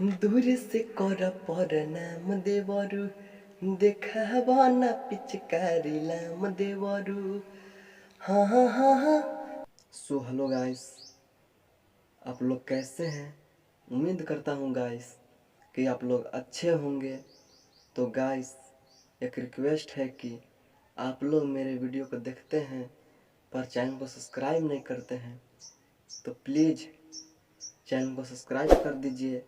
दूर से कर परनाम देवरु देखावा ना पिचकारी लाम देवरु। हाँ हाँ हाँ हाँ। सो हेलो गाइस, आप लोग कैसे हैं? उम्मीद करता हूँ गाइस कि आप लोग अच्छे होंगे। तो गाइस, एक रिक्वेस्ट है कि आप लोग मेरे वीडियो को देखते हैं पर चैनल को सब्सक्राइब नहीं करते हैं, तो प्लीज़ चैनल को सब्सक्राइब कर दीजिए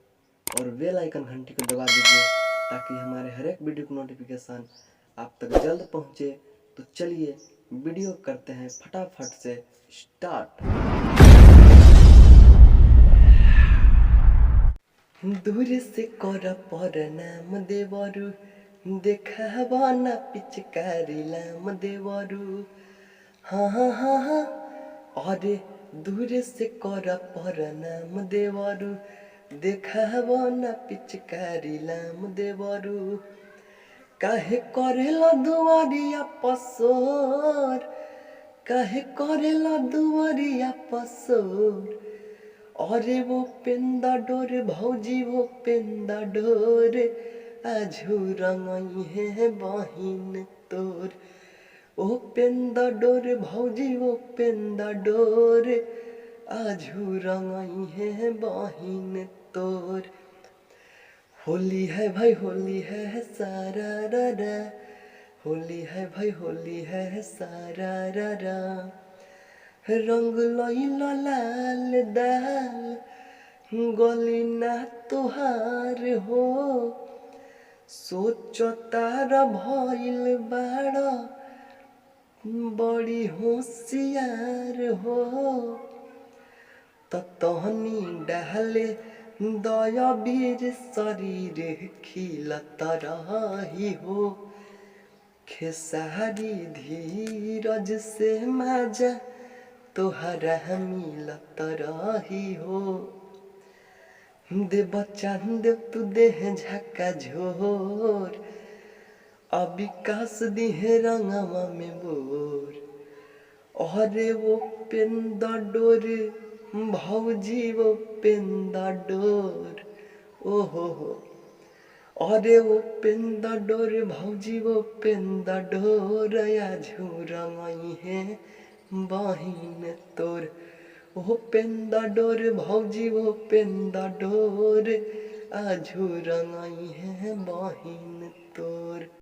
और बेल आइकन घंटी को दबा दीजिए ताकि हमारे हर एक वीडियो की नोटिफिकेशन आप तक जल्द पहुंचे। तो चलिए वीडियो करते हैं फटाफट से स्टार्ट। दूर से कर परनाम देवरु देखावा ना पिचकारी लाम देवरु। हाँ हाँ हाँ हाँ। अरे दूर से कर परनाम देवरु देखावा ना पिचकारी लाम देवरु। काहे करेला दुआरिया पसोर, काहे करेला दुआरिया पसोर। अरे वो पेंदा डोर भौजी वो पेंदा डोर आजू रंगई है बहिन तोर। ओ पेंदा डोर भौजी वो पेंदा डोर आजू रंगई है बहिन तोर। होली है भाई होली है सारा रा, होली है भाई होली है सारा रा। रंग लइला लाल दाल गली ना तुहार हो। सोचो तारा भइल बाड़ा बड़ी होशियार हो। तहनी डाले दया वीर शरीर खिलत रही हो। खेसारी धीरज से मजा तोहरा मिलत रही हो। दे बच्चा दे तू देह झक्का झोर अविकास दिहे रंगवा में बोर। अरे वो पेंदा डोर भौजी वो पेंदा डोर। ओहो हो। अरे वो पेंदा डोर भौजी वो पेंदा डोर आजू रंगई है बहिन तोर। वो पेंदा डोर भौजी वो पेंदा डोर आजू रंगई है बहिन तोर।